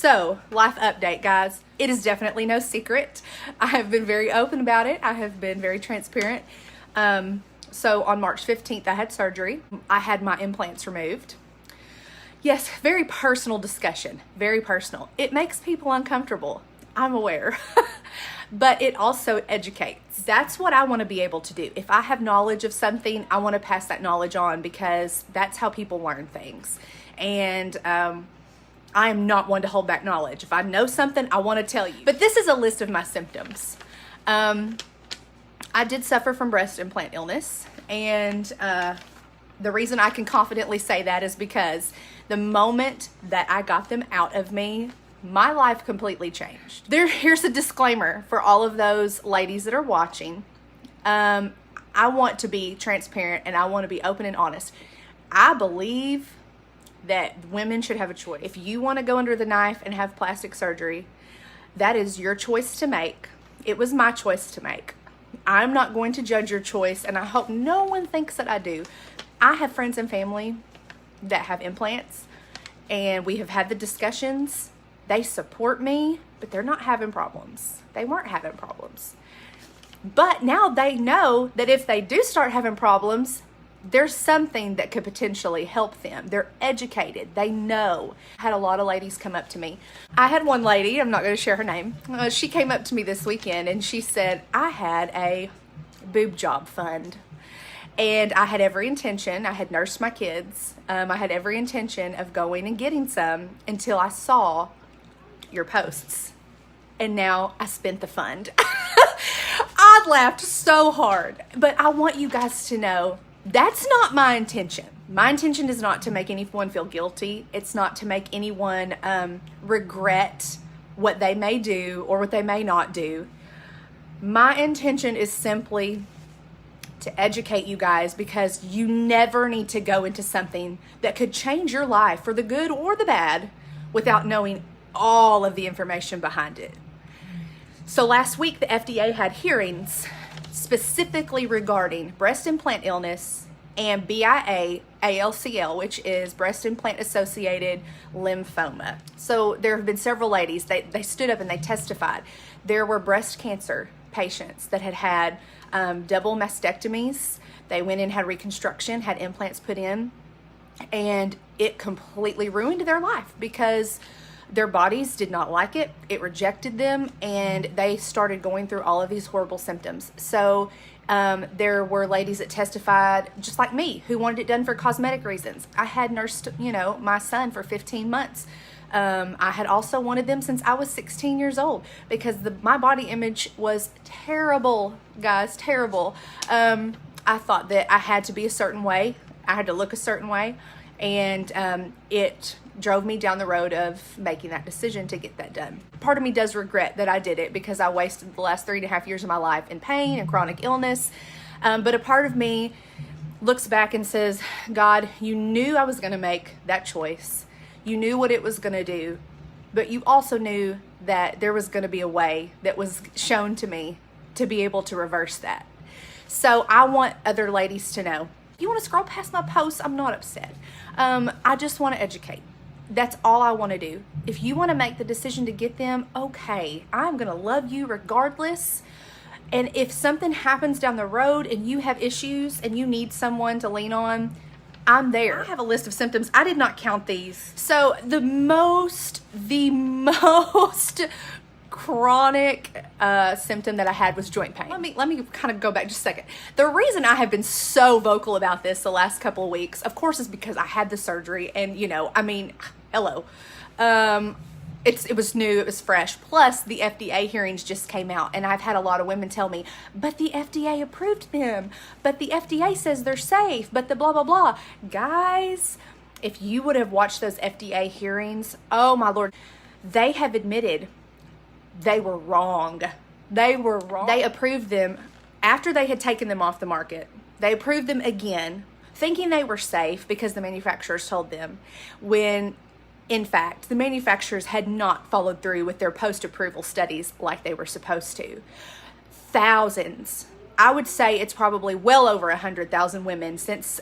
So, life update, guys. It is definitely no secret. I have been very open about it. I have been very transparent. So on March 15th, I had surgery. I had my implants removed. Yes, very personal discussion, very personal. It makes people uncomfortable, I'm aware, but it also educates. That's what I want to be able to do. If I have knowledge of something, I want to pass that knowledge on because that's how people learn things. And I am not one to hold back knowledge. If I know something, I want to tell you. But this is a list of my symptoms. I did suffer from breast implant illness, and the reason I can confidently say that is because the moment that I got them out of me, my life completely changed. Here's a disclaimer for all of those ladies that are watching. I want to be transparent and I want to be open and honest. I believe that women should have a choice. If you want to go under the knife and have plastic surgery, that is your choice to make. It was my choice to make. I'm not going to judge your choice, and I hope no one thinks that I do. I have friends and family that have implants, and we have had the discussions. They support me, but they're not having problems. They weren't having problems. But now they know that if they do start having problems, there's something that could potentially help them. They're educated. They know. I had a lot of ladies come up to me. I had one lady, I'm not going to share her name. She came up to me this weekend and she said, I had a boob job fund. And I had every intention, I had nursed my kids. I had every intention of going and getting some until I saw your posts. And now I spent the fund. I laughed so hard. But I want you guys to know, that's not my intention. My intention is not to make anyone feel guilty. It's not to make anyone regret what they may do or what they may not do. My intention is simply to educate you guys, because you never need to go into something that could change your life for the good or the bad without knowing all of the information behind it. So last week, the FDA had hearings specifically regarding breast implant illness and BIA ALCL, which is breast implant associated lymphoma. So there have been several ladies, they stood up and they testified. There were breast cancer patients that had double mastectomies. They went in, had reconstruction, had implants put in, and it completely ruined their life because their bodies did not like it. It rejected them, and they started going through all of these horrible symptoms. So there were ladies that testified, just like me, who wanted it done for cosmetic reasons. I had nursed, my son for 15 months. I had also wanted them since I was 16 years old because my body image was terrible, guys, terrible. I thought that I had to be a certain way. I had to look a certain way, and it drove me down the road of making that decision to get that done. Part of me does regret that I did it because I wasted the last 3.5 years of my life in pain and chronic illness. But a part of me looks back and says, God, you knew I was going to make that choice. You knew what it was going to do, but you also knew that there was going to be a way that was shown to me to be able to reverse that. So I want other ladies to know, if you want to scroll past my posts, I'm not upset. I just want to educate. That's all I want to do. If you want to make the decision to get them, okay, I'm going to love you regardless. And if something happens down the road and you have issues and you need someone to lean on, I'm there. I have a list of symptoms. I did not count these. So the most chronic symptom that I had was joint pain. Let me kind of go back just a second. The reason I have been so vocal about this the last couple of weeks, of course, is because I had the surgery, and hello. It was new, it was fresh. Plus, the FDA hearings just came out, and I've had a lot of women tell me, but the FDA approved them, but the FDA says they're safe, but the blah, blah, blah. Guys, if you would have watched those FDA hearings, oh my Lord, they have admitted they were wrong. They were wrong. They approved them after they had taken them off the market. They approved them again, thinking they were safe because the manufacturers told them, when in fact, the manufacturers had not followed through with their post-approval studies like they were supposed to. Thousands. I would say it's probably well over 100,000 women since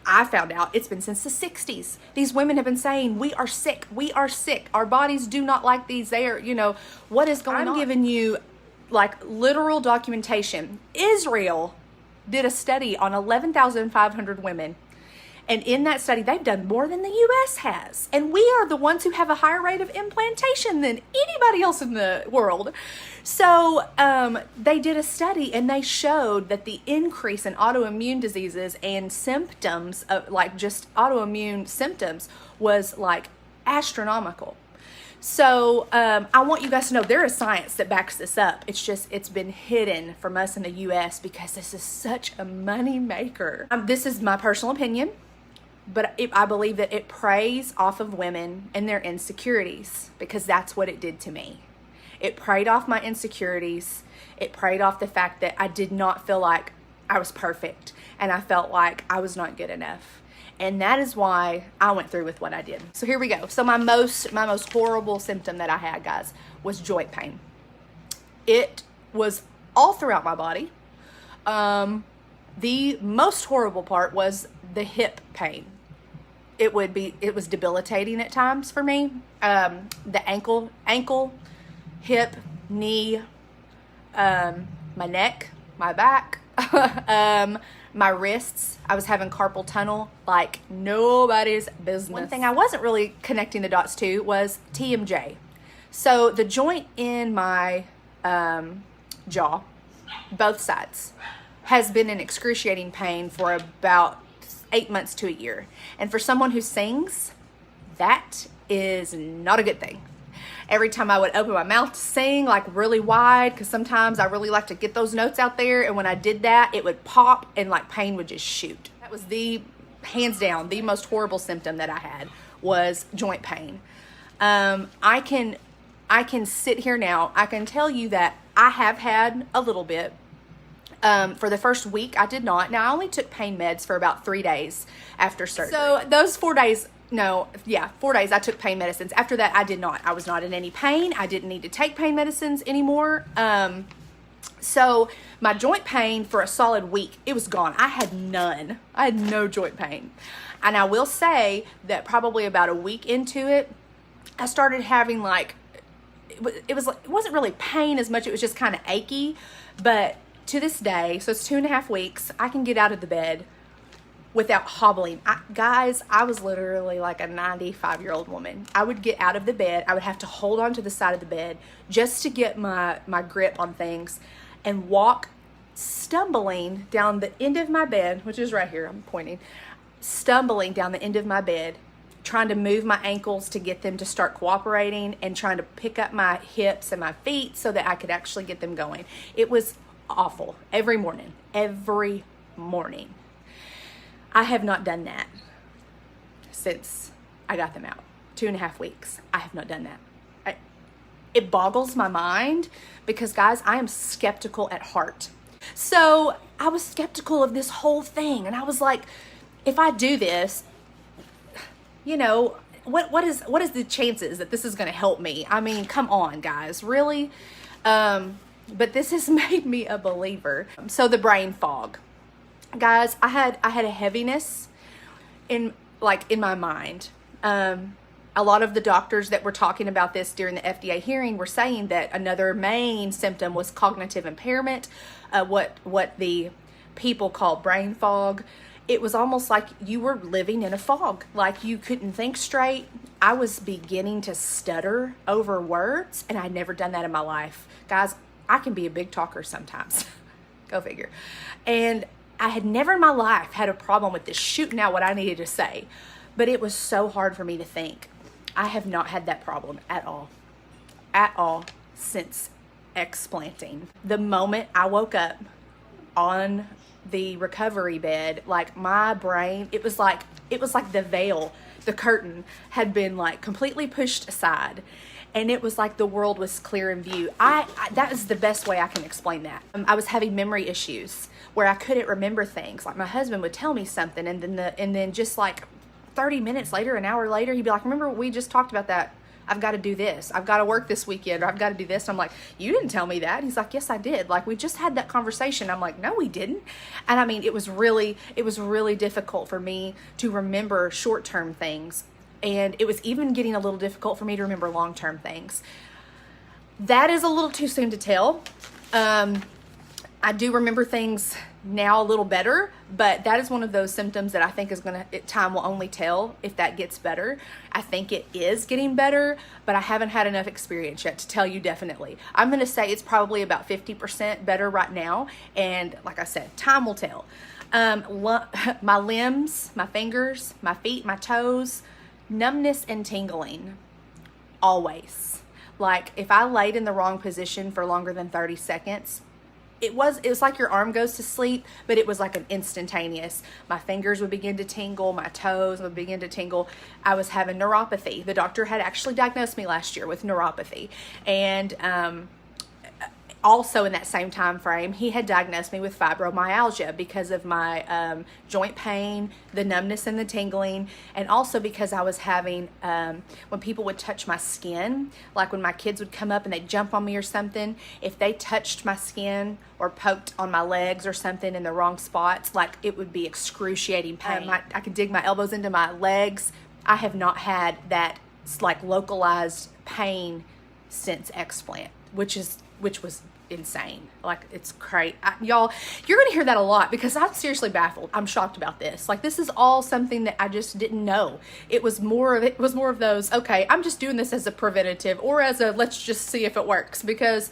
I found out it's been since the 60s. These women have been saying, we are sick, our bodies do not like these, they are, what is going on? I'm giving you like literal documentation. Israel did a study on 11,500 women. And in that study, they've done more than the U.S. has. And we are the ones who have a higher rate of implantation than anybody else in the world. So they did a study and they showed that the increase in autoimmune diseases and symptoms, of, like just autoimmune symptoms, was like astronomical. So I want you guys to know there is science that backs this up. It's just, it's been hidden from us in the U.S. because this is such a money maker. This is my personal opinion. But I believe that it preys off of women and their insecurities, because that's what it did to me. It preyed off my insecurities. It preyed off the fact that I did not feel like I was perfect, and I felt like I was not good enough. And that is why I went through with what I did. So here we go. So my most horrible symptom that I had, guys, was joint pain. It was all throughout my body. The most horrible part was the hip pain. It was debilitating at times for me. The ankle, hip, knee, my neck, my back, my wrists. I was having carpal tunnel like nobody's business. One thing I wasn't really connecting the dots to was TMJ. So the joint in my jaw, both sides, has been in excruciating pain for about 8 months to a year. And for someone who sings, that is not a good thing. Every time I would open my mouth to sing, like really wide, because sometimes I really like to get those notes out there, and when I did that, it would pop and like pain would just shoot. That was hands down, the most horrible symptom that I had was joint pain. I can sit here now, I can tell you that I have had a little bit. For the first week, I did not. Now, I only took pain meds for about 3 days after surgery. So those 4 days, 4 days I took pain medicines. After that, I did not. I was not in any pain. I didn't need to take pain medicines anymore. So my joint pain for a solid week, it was gone. I had none. I had no joint pain. And I will say that probably about a week into it, I started having like, it wasn't really pain as much. It was just kind of achy, but to this day, so it's 2.5 weeks, I can get out of the bed without hobbling. Guys, I was literally like a 95-year-old woman. I would get out of the bed. I would have to hold on to the side of the bed just to get my grip on things and walk stumbling down the end of my bed, which is right here, I'm pointing, stumbling down the end of my bed, trying to move my ankles to get them to start cooperating and trying to pick up my hips and my feet so that I could actually get them going. It was awful every morning. I have not done that since I got them out. 2.5 weeks. I have not done that. It boggles my mind because, guys, I am skeptical at heart. So I was skeptical of this whole thing, and I was like, if I do this, what is the chances that this is going to help me? I mean, come on, guys, really? But this has made me a believer. So the brain fog, guys, I had a heaviness in my mind. A lot of the doctors that were talking about this during the FDA hearing were saying that another main symptom was cognitive impairment, what the people call brain fog. It was almost like you were living in a fog, like you couldn't think straight. I was beginning to stutter over words, and I'd never done that in my life. Guys, I can be a big talker sometimes. Go figure. And I had never in my life had a problem with this shooting out what I needed to say, but it was so hard for me to think. I have not had that problem at all since explanting. The moment I woke up on the recovery bed, like my brain, it was like the veil, the curtain had been like completely pushed aside, and it was like the world was clear in view. That is the best way I can explain that. I was having memory issues where I couldn't remember things. Like my husband would tell me something, and then just like 30 minutes later, an hour later, he'd be like, remember we just talked about that I've got to do this. I've got to work this weekend, or I've got to do this. I'm like, you didn't tell me that. And he's like, yes, I did. Like, we just had that conversation. I'm like, no, we didn't. And I mean, it was really difficult for me to remember short-term things. And it was even getting a little difficult for me to remember long-term things. That is a little too soon to tell. I do remember things now a little better, but that is one of those symptoms that I think is time will only tell if that gets better. I think it is getting better, but I haven't had enough experience yet to tell you definitely. I'm going to say it's probably about 50% better right now. And like I said, time will tell. My limbs, my fingers, my feet, my toes, numbness and tingling, always. Like if I laid in the wrong position for longer than 30 seconds, it was like your arm goes to sleep, but it was like an instantaneous. My fingers would begin to tingle, my toes would begin to tingle. I was having neuropathy. The doctor had actually diagnosed me last year with neuropathy. And also in that same time frame, he had diagnosed me with fibromyalgia because of my joint pain, the numbness and the tingling, and also because I was having, when people would touch my skin, like when my kids would come up and they'd jump on me or something, if they touched my skin or poked on my legs or something in the wrong spots, like it would be excruciating pain. I could dig my elbows into my legs. I have not had that like localized pain since Explant, which was insane. Like, it's crazy. Y'all, you're gonna hear that a lot because I'm seriously baffled. I'm shocked about this. Like, this is all something that I just didn't know. It was more of those, okay, I'm just doing this as a preventative or as a let's just see if it works, because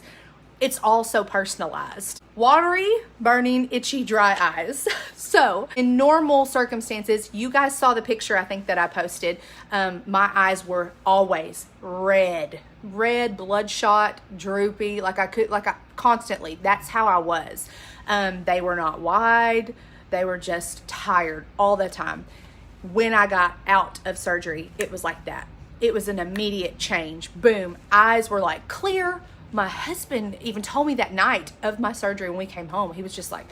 it's all so personalized. Watery, burning, itchy, dry eyes. So in normal circumstances, you guys saw the picture I think that I posted. My eyes were always red, bloodshot, droopy, constantly. That's how I was. They were not wide. They were just tired all the time. When I got out of surgery, it was like that. It was an immediate change. Boom. Eyes were like clear. My husband even told me that night of my surgery when we came home, he was just like,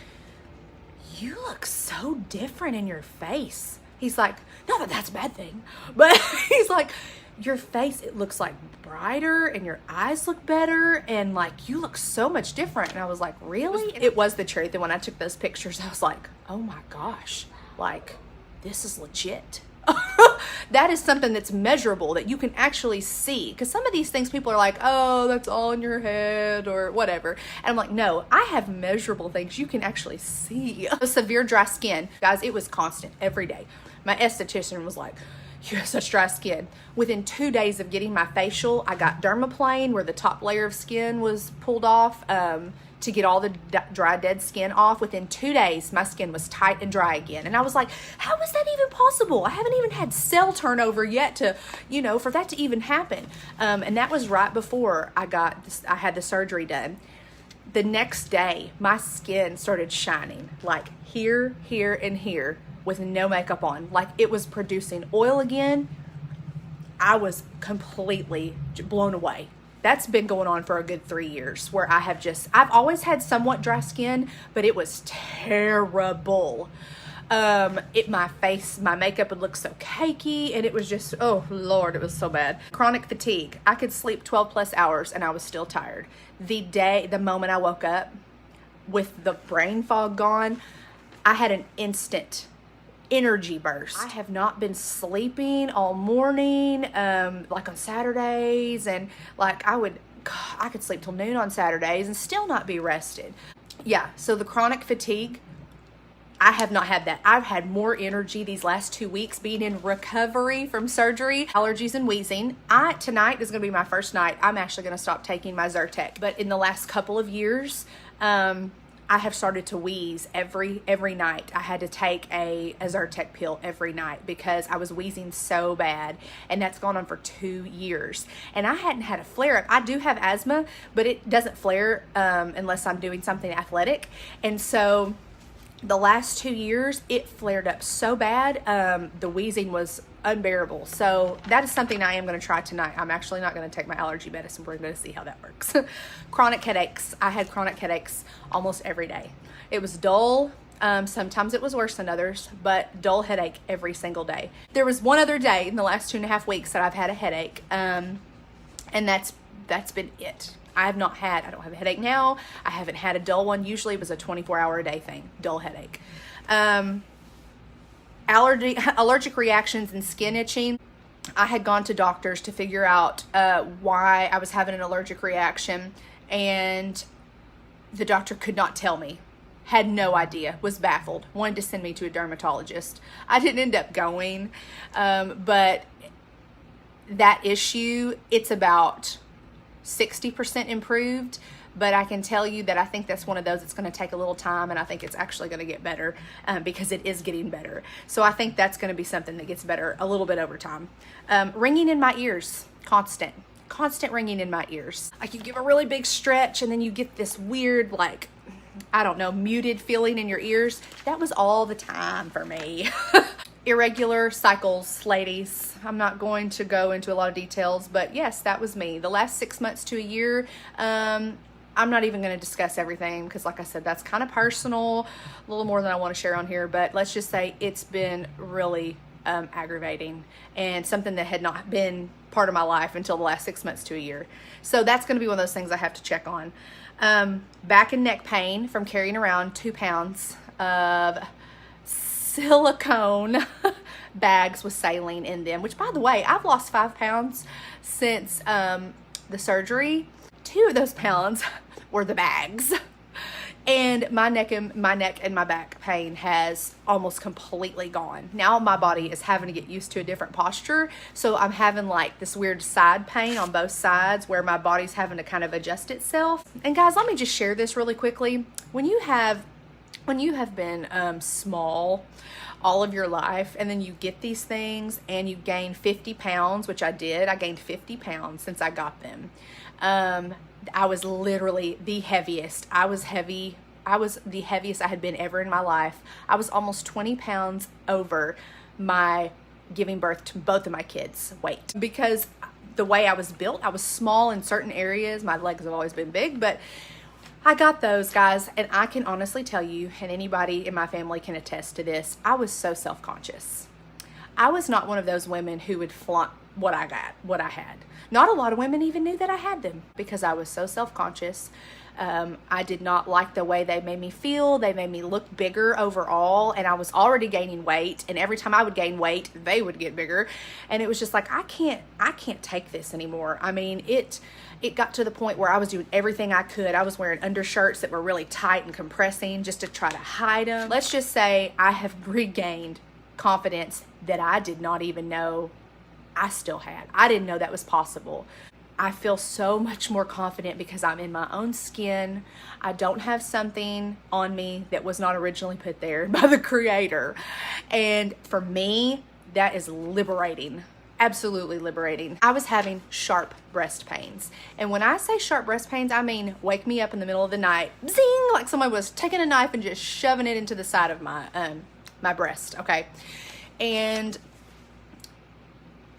you look so different in your face. He's like, not that that's a bad thing, but he's like, your face, it looks like brighter and your eyes look better and like you look so much different. And I was like, really? It was the truth. And when I took those pictures, I was like, oh my gosh, like this is legit. That is something that's measurable, that you can actually see. Because some of these things people are like, oh, that's all in your head or whatever. And I'm like, no, I have measurable things you can actually see. Severe dry skin. Guys, it was constant every day. My esthetician was like, you have such dry skin. Within 2 days of getting my facial, I got dermaplane where the top layer of skin was pulled off to get all the dry, dead skin off. Within 2 days, my skin was tight and dry again. And I was like, how is that even possible? I haven't even had cell turnover yet to, for that to even happen. And that was right before I had the surgery done. The next day, my skin started shining, like here, and here, with no makeup on. Like it was producing oil again. I was completely blown away. That's been going on for a good 3 years where I've always had somewhat dry skin, but it was terrible. My face, my makeup would look so cakey, and it was just, oh Lord, it was so bad. Chronic fatigue. I could sleep 12 plus hours and I was still tired. The moment I woke up with the brain fog gone, I had an instant energy burst. I have not been sleeping all morning, like on Saturdays, and like I could sleep till noon on Saturdays and still not be rested. Yeah, so the chronic fatigue, I have not had that. I've had more energy these last 2 weeks being in recovery from surgery, allergies and wheezing. Tonight is going to be my first night. I'm actually going to stop taking my Zyrtec. But in the last couple of years, I have started to wheeze every night. I had to take a Zyrtec pill every night because I was wheezing so bad, and that's gone on for 2 years. And I hadn't had a flare-up. I do have asthma, but it doesn't flare unless I'm doing something athletic. And so the last 2 years, it flared up so bad, the wheezing was unbearable. So that is something I am going to try tonight. I'm actually not going to take my allergy medicine. We're going to see how that works. Chronic headaches. I had chronic headaches almost every day. It was dull. Sometimes it was worse than others, but dull headache every single day. There was one other day in the last 2.5 weeks that I've had a headache. And that's been it. I don't have a headache now. I haven't had a dull one. Usually it was a 24-hour-a-day thing, dull headache. Allergic reactions and skin itching. I had gone to doctors to figure out why I was having an allergic reaction, and the doctor could not tell me. Had no idea, was baffled, wanted to send me to a dermatologist. I didn't end up going, but that issue, it's about 60% improved, but I can tell you that I think that's one of those that's going to take a little time, and I think it's actually going to get better because it is getting better. So I think that's going to be something that gets better a little bit over time. Ringing in my ears, constant ringing in my ears. Like, you give a really big stretch and then you get this weird, like, I don't know, muted feeling in your ears. That was all the time for me. Irregular cycles, ladies. I'm not going to go into a lot of details, but yes, that was me. The last 6 months to a year, I'm not even going to discuss everything because, like I said, that's kind of personal, a little more than I want to share on here, but let's just say it's been really aggravating and something that had not been part of my life until the last 6 months to a year. So that's going to be one of those things I have to check on. Back and neck pain from carrying around 2 pounds of silicone bags with saline in them, which, by the way, I've lost 5 pounds since the surgery. 2 of those pounds were the bags. And my neck and my back pain has almost completely gone. Now my body is having to get used to a different posture. So I'm having like this weird side pain on both sides where my body's having to kind of adjust itself. And guys, let me just share this really quickly. When you have been small all of your life, and then you get these things and you gain 50 pounds, which I did. I gained 50 pounds since I got them. I was literally the heaviest. I was the heaviest I had been ever in my life. I was almost 20 pounds over my giving birth to both of my kids' weight. Because the way I was built, I was small in certain areas. My legs have always been big, but I got those, guys, and I can honestly tell you, and anybody in my family can attest to this, I was so self-conscious. I was not one of those women who would flaunt what I had. Not a lot of women even knew that I had them because I was so self-conscious. I did not like the way they made me feel. They made me look bigger overall, and I was already gaining weight, and every time I would gain weight, they would get bigger. And it was just like, I can't take this anymore. I mean, it got to the point where I was doing everything I could. I was wearing undershirts that were really tight and compressing just to try to hide them. Let's just say I have regained confidence that I did not even know I still had. I didn't know that was possible. I feel so much more confident because I'm in my own skin. I don't have something on me that was not originally put there by the Creator. And for me, that is liberating. Absolutely liberating. I was having sharp breast pains. And when I say sharp breast pains, I mean wake me up in the middle of the night, zing, like somebody was taking a knife and just shoving it into the side of my breast, okay? And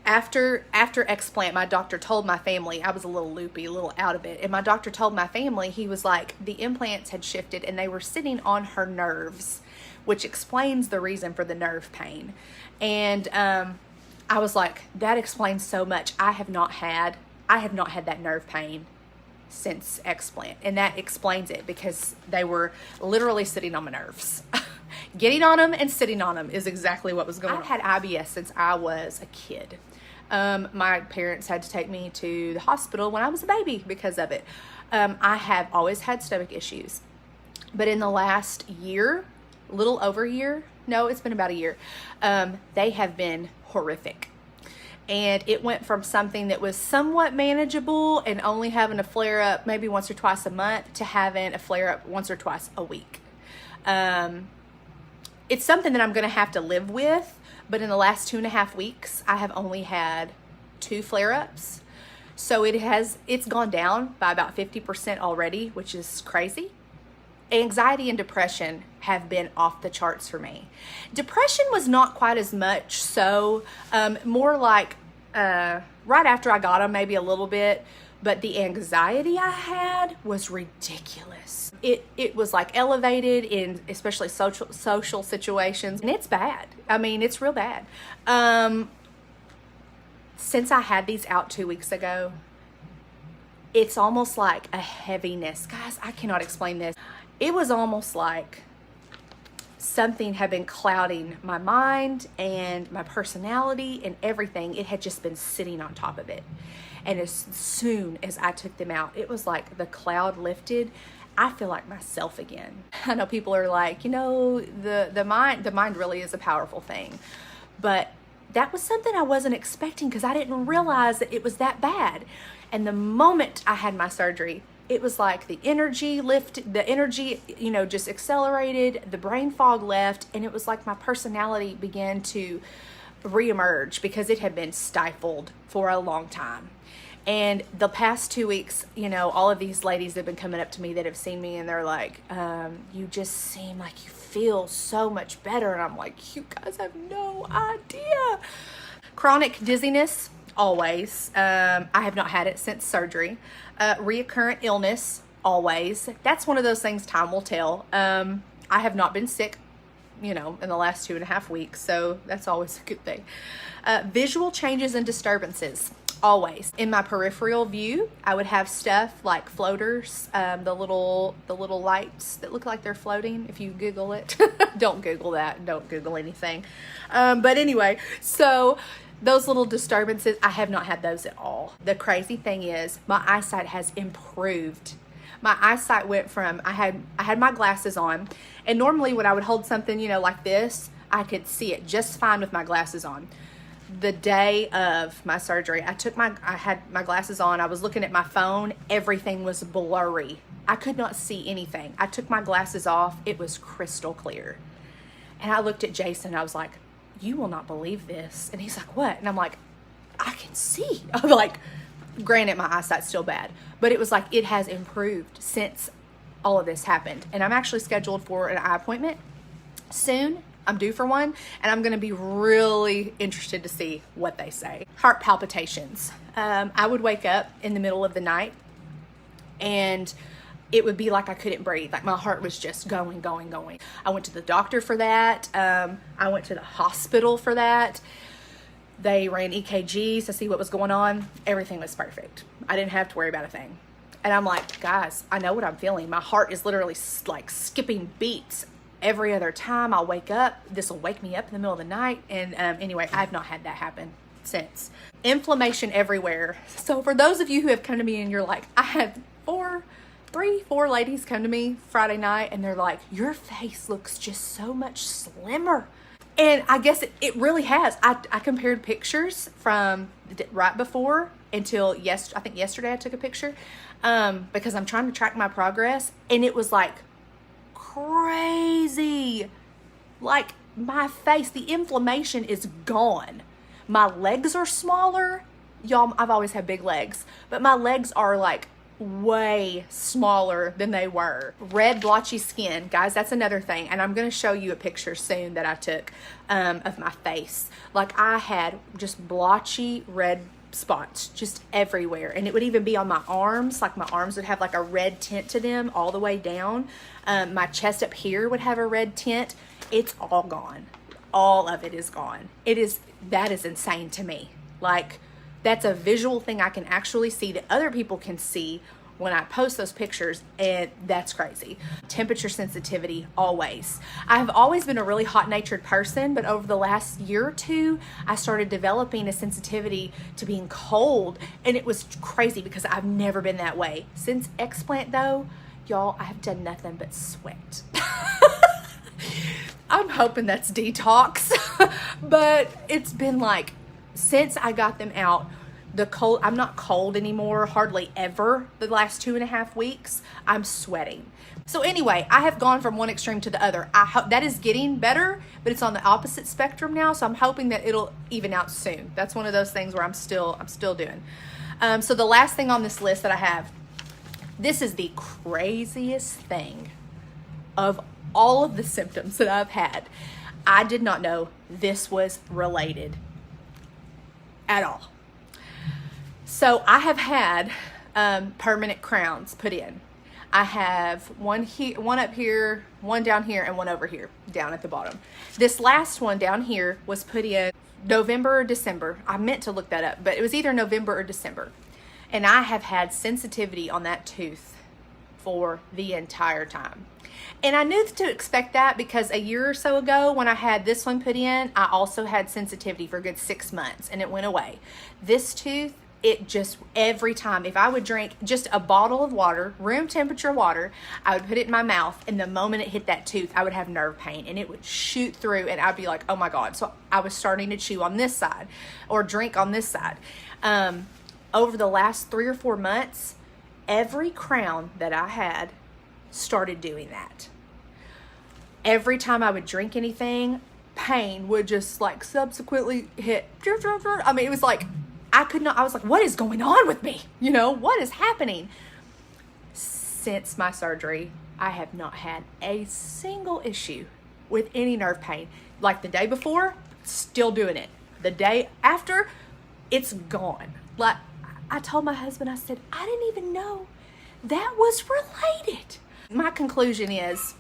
after Explant, my doctor told my family, I was a little loopy, a little out of it, and my doctor told my family, he was like, the implants had shifted and they were sitting on her nerves, which explains the reason for the nerve pain. And I was like, that explains so much. I have not had that nerve pain since Explant, and that explains it because they were literally sitting on my nerves. Getting on them and sitting on them is exactly what was going on. I've had IBS since I was a kid. My parents had to take me to the hospital when I was a baby because of it. I have always had stomach issues, but in the last year, a little over a year, no, it's been about a year, they have been horrific. And it went from something that was somewhat manageable and only having a flare up maybe once or twice a month to having a flare up once or twice a week. It's something that I'm going to have to live with, but in the last 2.5 weeks, I have only had 2 flare-ups. So it's gone down by about 50% already, which is crazy. Anxiety and depression have been off the charts for me. Depression was not quite as much, so more like right after I got them, maybe a little bit, but the anxiety I had was ridiculous. It was like elevated in especially social situations, and it's bad. I mean, it's real bad. Since I had these out 2 weeks ago, it's almost like a heaviness. Guys, I cannot explain this. It was almost like something had been clouding my mind and my personality and everything. It had just been sitting on top of it. And as soon as I took them out, it was like the cloud lifted. I feel like myself again. I know people are like, you know, the mind really is a powerful thing. But that was something I wasn't expecting because I didn't realize that it was that bad. And the moment I had my surgery, it was like the energy lifted, the energy, you know, just accelerated, the brain fog left, and it was like my personality began to reemerge because it had been stifled for a long time. And the past 2 weeks, you know, all of these ladies have been coming up to me that have seen me, and they're like, you just seem like you feel so much better. And I'm like, you guys have no idea. Chronic dizziness, always. I have not had it since surgery. Reoccurrent illness, always. That's one of those things time will tell. I have not been sick, you know, in the last 2.5 weeks, so that's always a good thing. Visual changes and disturbances, always. In my peripheral view, I would have stuff like floaters, the little lights that look like they're floating. If you Google it, don't Google that. Don't Google anything. But anyway, so those little disturbances, I have not had those at all. The crazy thing is my eyesight has improved. My eyesight went from, I had my glasses on, and normally when I would hold something, you know, like this, I could see it just fine with my glasses on. The day of my surgery, I had my glasses on, I was looking at my phone, everything was blurry. I could not see anything. I took my glasses off, it was crystal clear. And I looked at Jason, I was like, you will not believe this. And he's like, what? And I'm like, I can see. I'm like, granted, my eyesight's still bad, but it was like it has improved since all of this happened. And I'm actually scheduled for an eye appointment soon. I'm due for one, and I'm going to be really interested to see what they say. Heart palpitations. I would wake up in the middle of the night, and it would be like I couldn't breathe. Like my heart was just going. I went to the doctor for that. I went to the hospital for that. They ran EKGs to see what was going on. Everything was perfect. I didn't have to worry about a thing. And I'm like, guys, I know what I'm feeling. My heart is literally like skipping beats every other time I wake up. This will wake me up in the middle of the night. And anyway, I've not had that happen since. Inflammation everywhere. So for those of you who have come to me and you're like, I had four ladies come to me Friday night, and they're like, your face looks just so much slimmer. And I guess it really has. I compared pictures from right before until I think yesterday I took a picture because I'm trying to track my progress, and it was like crazy. Like my face, the inflammation is gone. My legs are smaller. Y'all, I've always had big legs, but my legs are like way smaller than they were. Red blotchy skin, guys, that's another thing, and I'm going to show you a picture soon that I took of my face. Like I had just blotchy red spots just everywhere, and it would even be on my arms. Like my arms would have like a red tint to them all the way down. My chest up here would have a red tint. It's all gone. All of it is gone. That is insane to me. Like that's a visual thing I can actually see that other people can see when I post those pictures, and that's crazy. Temperature sensitivity, always. I have always been a really hot-natured person, but over the last year or two, I started developing a sensitivity to being cold, and it was crazy because I've never been that way. Since Explant though, y'all, I have done nothing but sweat. I'm hoping that's detox, but it's been like, since I got them out, I'm not cold anymore, hardly ever. The last 2.5 weeks, I'm sweating. So anyway, I have gone from one extreme to the other. I hope that is getting better, but it's on the opposite spectrum now. So I'm hoping that it'll even out soon. That's one of those things where I'm still doing. So the last thing on this list that I have, this is the craziest thing of all of the symptoms that I've had. I did not know this was related at all. So I have had permanent crowns put in. I have one up here, one down here, and one over here, down at the bottom. This last one down here was put in November or December. I meant to look that up, but it was either November or December. And I have had sensitivity on that tooth for the entire time. And I knew to expect that because a year or so ago when I had this one put in, I also had sensitivity for a good 6 months and it went away. This tooth, it just, every time, if I would drink just a bottle of water, room temperature water, I would put it in my mouth, and the moment it hit that tooth, I would have nerve pain and it would shoot through and I'd be like, oh my God. So I was starting to chew on this side or drink on this side. Over the last 3 or 4 months, every crown that I had started doing that. Every time I would drink anything, pain would just like subsequently hit. I mean, it was like, I was like, what is going on with me? You know, what is happening? Since my surgery, I have not had a single issue with any nerve pain. Like the day before, still doing it. The day after, it's gone. Like I told my husband, I said, I didn't even know that was related. My conclusion is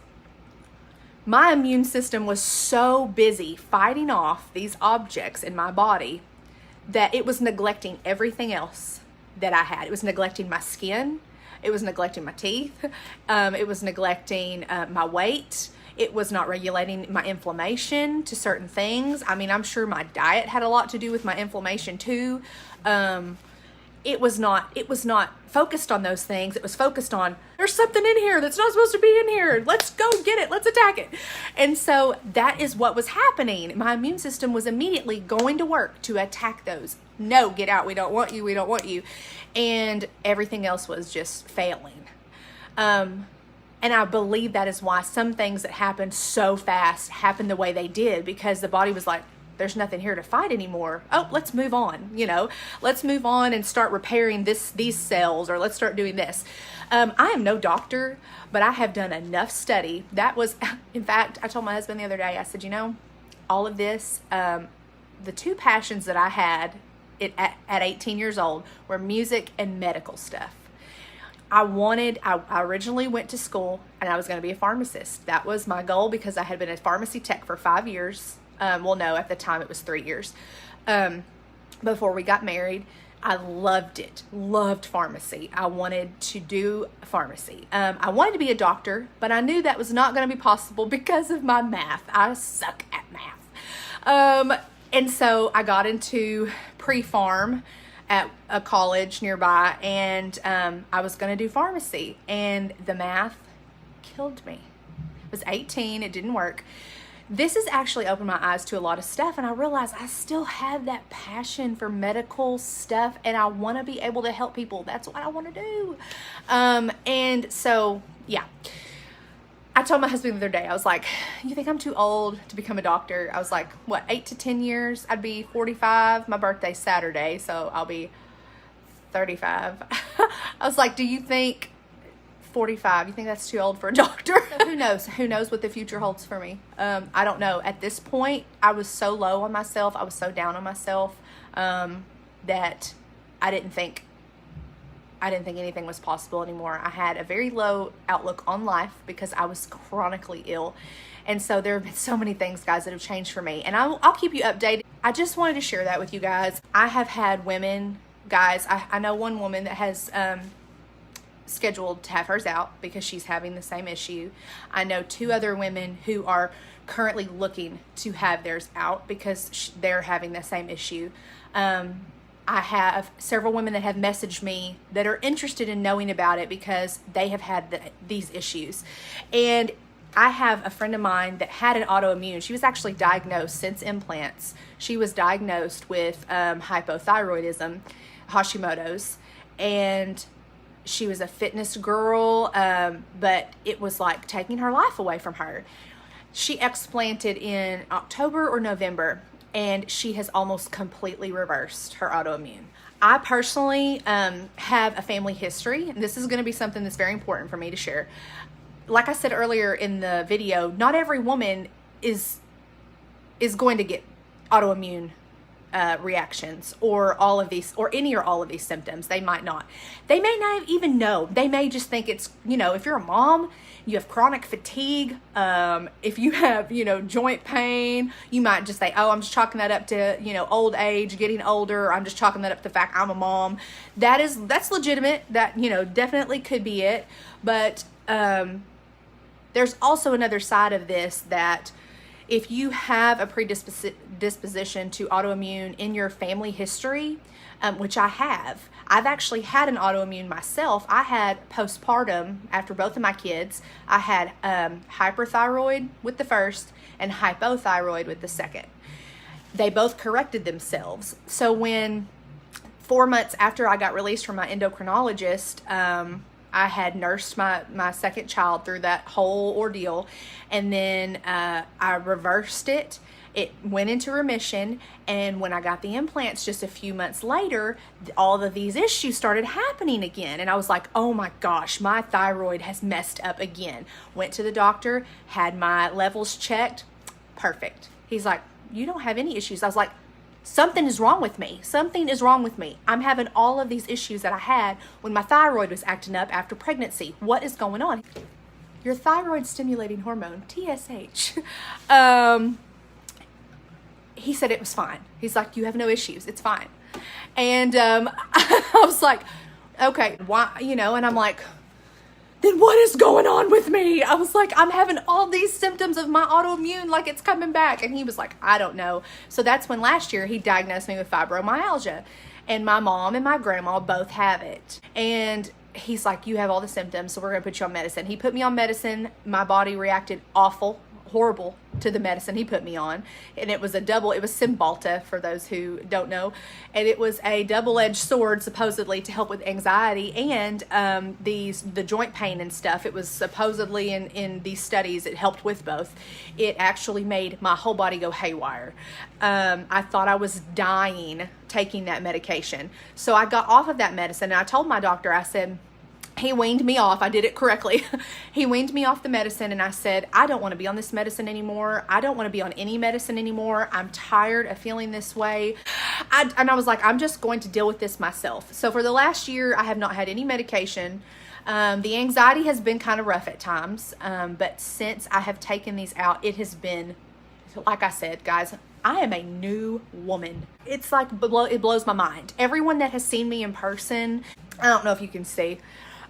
my immune system was so busy fighting off these objects in my body that it was neglecting everything else that I had. It was neglecting my skin. It was neglecting my teeth. It was neglecting my weight. It was not regulating my inflammation to certain things. I mean, I'm sure my diet had a lot to do with my inflammation too. It was not focused on those things. It was focused on, there's something in here that's not supposed to be in here. Let's go get it. Let's attack it. And so that is what was happening. My immune system was immediately going to work to attack those. No, get out. We don't want you. We don't want you. And everything else was just failing. And I believe that is why some things that happened so fast happened the way they did, because the body was like, there's nothing here to fight anymore. Oh, let's move on. You know, let's move on and start repairing these cells, or let's start doing this. I am no doctor, but I have done enough study. That was, in fact, I told my husband the other day, I said, you know, all of this, the two passions that I had at 18 years old were music and medical stuff. I originally went to school and I was going to be a pharmacist. That was my goal because I had been a pharmacy tech for 5 years. Well, no, at the time it was 3 years. Before we got married, I loved it. Loved pharmacy. I wanted to do pharmacy. I wanted to be a doctor, but I knew that was not going to be possible because of my math. I suck at math. And so I got into pre-pharm at a college nearby, and I was going to do pharmacy, and the math killed me. I was 18. It didn't work. This has actually opened my eyes to a lot of stuff, and I realized I still have that passion for medical stuff, and I want to be able to help people. That's what I want to do. And so, yeah. I told my husband the other day, I was like, you think I'm too old to become a doctor? I was like, what, 8 to 10 years? I'd be 45. My birthday's Saturday, so I'll be 35. I was like, do you think 45, you think that's too old for a doctor? So who knows? Who knows what the future holds for me? I don't know. At this point, I was so low on myself. I was so down on myself that I didn't think anything was possible anymore. I had a very low outlook on life because I was chronically ill. And so there have been so many things, guys, that have changed for me. And I'll keep you updated. I just wanted to share that with you guys. I have had women, guys, I know one woman that has scheduled to have hers out because she's having the same issue. I know 2 other women who are currently looking to have theirs out because they're having the same issue. I have several women that have messaged me that are interested in knowing about it because they have had these issues. And I have a friend of mine that had an autoimmune. She was actually diagnosed since implants. She was diagnosed with hypothyroidism, Hashimoto's, and she was a fitness girl, but it was like taking her life away from her. She explanted in October or November, and she has almost completely reversed her autoimmune. I personally have a family history, and this is going to be something that's very important for me to share. Like I said earlier in the video, not every woman is going to get autoimmune reactions or all of these, or any or all of these symptoms. They might not. They may not even know. They may just think it's, if you're a mom, you have chronic fatigue. If you have, joint pain, you might just say, oh, I'm just chalking that up to, old age, getting older. I'm just chalking that up to the fact I'm a mom. That's legitimate. That, definitely could be it. But there's also another side of this, that if you have a predisposition to autoimmune in your family history, which I have. I've actually had an autoimmune myself. I had postpartum after both of my kids. I had hyperthyroid with the first and hypothyroid with the second. They both corrected themselves. So when 4 months after I got released from my endocrinologist, I had nursed my second child through that whole ordeal, and then I reversed it. It went into remission, and when I got the implants just a few months later, all of these issues started happening again, and I was like, oh my gosh, my thyroid has messed up again. Went to the doctor, had my levels checked, perfect. He's like, you don't have any issues. I was like, something is wrong with me. Something is wrong with me. I'm having all of these issues that I had when my thyroid was acting up after pregnancy. What is going on? Your thyroid stimulating hormone, TSH. He said it was fine. He's like, you have no issues. It's fine. And I was like, okay, why, and I'm like, then what is going on with me? I was like, I'm having all these symptoms of my autoimmune, like it's coming back. And he was like, I don't know. So that's when last year he diagnosed me with fibromyalgia, and my mom and my grandma both have it. And he's like, you have all the symptoms, so we're going to put you on medicine. He put me on medicine. My body reacted horrible to the medicine he put me on, and it was Cymbalta, for those who don't know, and it was a double-edged sword, supposedly to help with anxiety and the joint pain and stuff. It was supposedly in these studies it helped with both. It actually made my whole body go haywire. I thought I was dying taking that medication, so I got off of that medicine, and I told my doctor, I said, he weaned me off. I did it correctly. He weaned me off the medicine, and I said, I don't want to be on this medicine anymore. I don't want to be on any medicine anymore. I'm tired of feeling this way. And I was like, I'm just going to deal with this myself. So for the last year, I have not had any medication. The anxiety has been kind of rough at times. But since I have taken these out, it has been, like I said, guys, I am a new woman. It's like, it blows my mind. Everyone that has seen me in person, I don't know if you can see,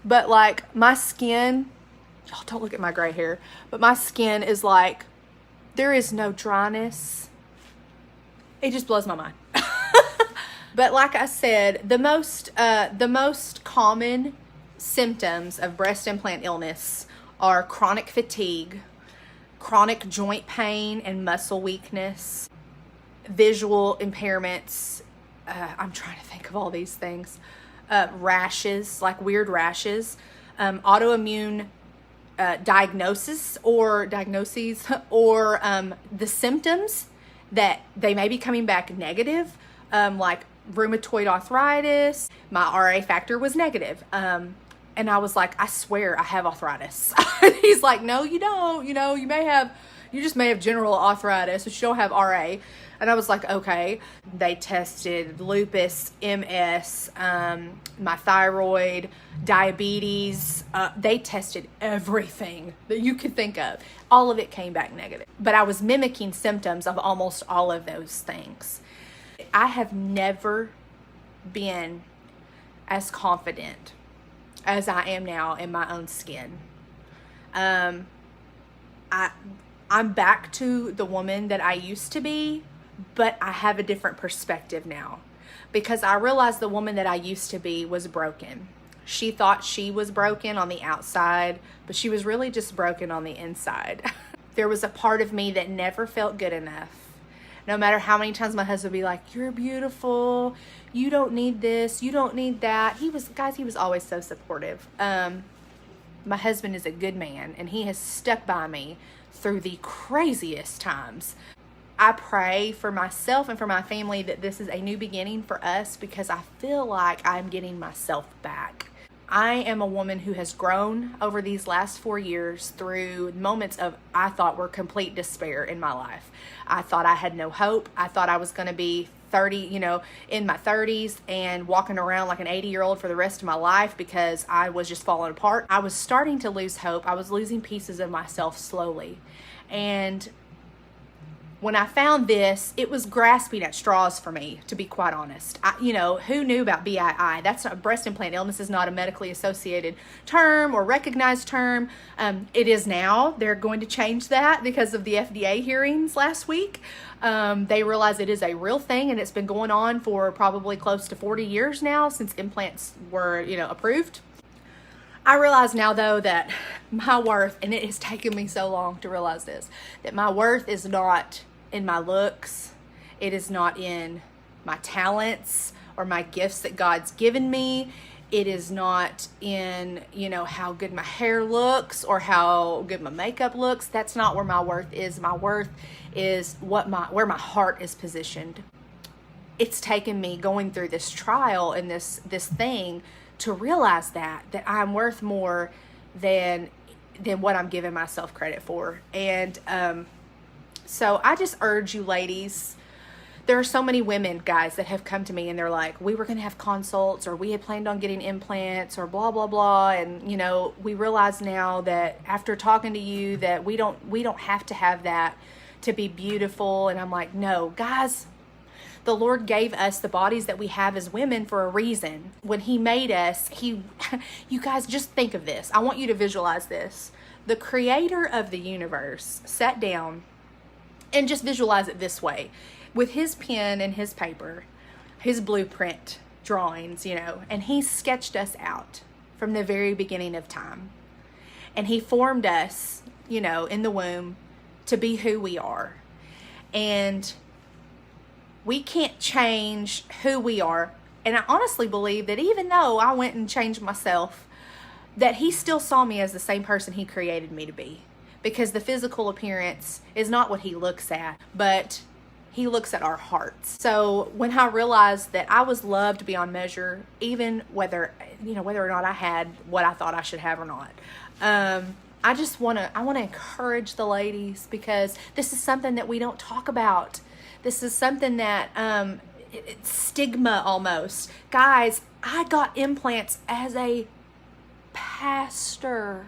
but like my skin, y'all don't look at my gray hair, but my skin is like, there is no dryness. It just blows my mind. But like I said, the most common symptoms of breast implant illness are chronic fatigue, chronic joint pain and muscle weakness, visual impairments. I'm trying to think of all these things. Rashes, like weird rashes, autoimmune diagnoses, or the symptoms that they may be coming back negative, like rheumatoid arthritis. My RA factor was negative. And I was like, I swear I have arthritis. He's like, no, you don't. You just may have general arthritis, but you don't have RA. And I was like, okay. They tested lupus, MS, my thyroid, diabetes. They tested everything that you could think of. All of it came back negative. But I was mimicking symptoms of almost all of those things. I have never been as confident as I am now in my own skin. I'm back to the woman that I used to be, but I have a different perspective now, because I realized the woman that I used to be was broken. She thought she was broken on the outside, but she was really just broken on the inside. There was a part of me that never felt good enough. No matter how many times my husband would be like, you're beautiful, you don't need this, you don't need that. He was always so supportive. My husband is a good man, and he has stuck by me through the craziest times. I pray for myself and for my family that this is a new beginning for us, because I feel like I'm getting myself back. I am a woman who has grown over these last 4 years through moments of, I thought, were complete despair in my life. I thought I had no hope. I thought I was going to be 30, in my 30s and walking around like an 80-year-old for the rest of my life because I was just falling apart. I was starting to lose hope. I was losing pieces of myself slowly. And when I found this, it was grasping at straws for me, to be quite honest. Who knew about BII? That's not, breast implant illness is not a medically associated term or recognized term. It is now. They're going to change that because of the FDA hearings last week. They realize it is a real thing, and it's been going on for probably close to 40 years now since implants were, approved. I realize now, though, that my worth, and it has taken me so long to realize this, that my worth is not in my looks. It is not in my talents or my gifts that God's given me. It is not in, how good my hair looks or how good my makeup looks. That's not where my worth is. My worth is where my heart is positioned. It's taken me going through this trial and this thing to realize that I'm worth more than what I'm giving myself credit for. And so I just urge you ladies, there are so many women, guys, that have come to me and they're like, we were going to have consults, or we had planned on getting implants, or blah, blah, blah. And, we realize now that after talking to you that we don't have to have that to be beautiful. And I'm like, no, guys, the Lord gave us the bodies that we have as women for a reason. When He made us, you guys, just think of this. I want you to visualize this. The creator of the universe sat down and just visualize it this way. With his pen and his paper, his blueprint drawings, and He sketched us out from the very beginning of time. And He formed us, in the womb to be who we are. And we can't change who we are. And I honestly believe that even though I went and changed myself, that He still saw me as the same person He created me to be. Because the physical appearance is not what He looks at, but He looks at our hearts. So when I realized that I was loved beyond measure, even whether or not I had what I thought I should have or not, I want to encourage the ladies, because this is something that we don't talk about. This is something that it's stigma almost. Guys, I got implants as a pastor.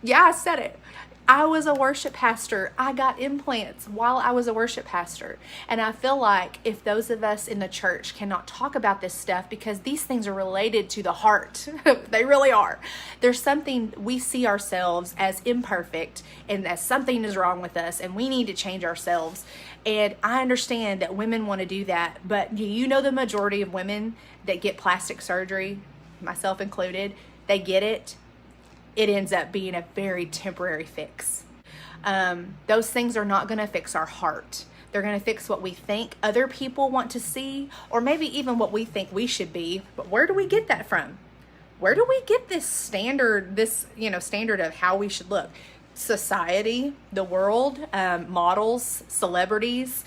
Yeah, I said it. I was a worship pastor. I got implants while I was a worship pastor. And I feel like if those of us in the church cannot talk about this stuff, because these things are related to the heart, they really are. There's something, we see ourselves as imperfect and that something is wrong with us and we need to change ourselves. And I understand that women want to do that, but do you know the majority of women that get plastic surgery, myself included, they get it? It ends up being a very temporary fix. Those things are not going to fix our heart. They're going to fix what we think other people want to see, or maybe even what we think we should be. But where do we get that from? Where do we get this standard of how we should look? Society, the world, models, celebrities,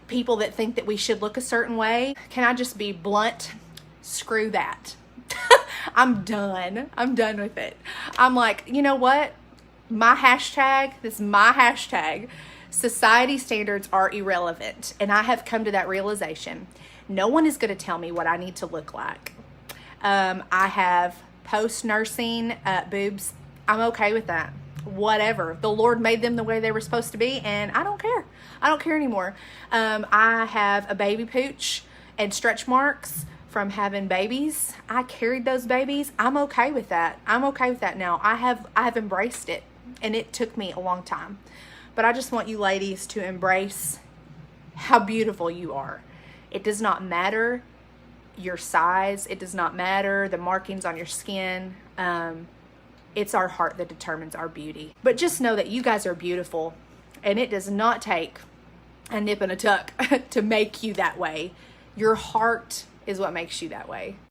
people that think that we should look a certain way. Can I just be blunt? Screw that. I'm done. I'm done with it. I'm like, you know what? This is my hashtag. Society standards are irrelevant. And I have come to that realization. No one is going to tell me what I need to look like. I have post-nursing boobs. I'm okay with that. Whatever. The Lord made them the way they were supposed to be, and I don't care. I don't care anymore. I have a baby pooch and stretch marks from having babies. I carried those babies. I'm okay with that. I'm okay with that now. I have embraced it, and it took me a long time. But I just want you ladies to embrace how beautiful you are. It does not matter your size. It does not matter the markings on your skin. It's our heart that determines our beauty. But just know that you guys are beautiful, and it does not take a nip and a tuck to make you that way. Your heart is what makes you that way.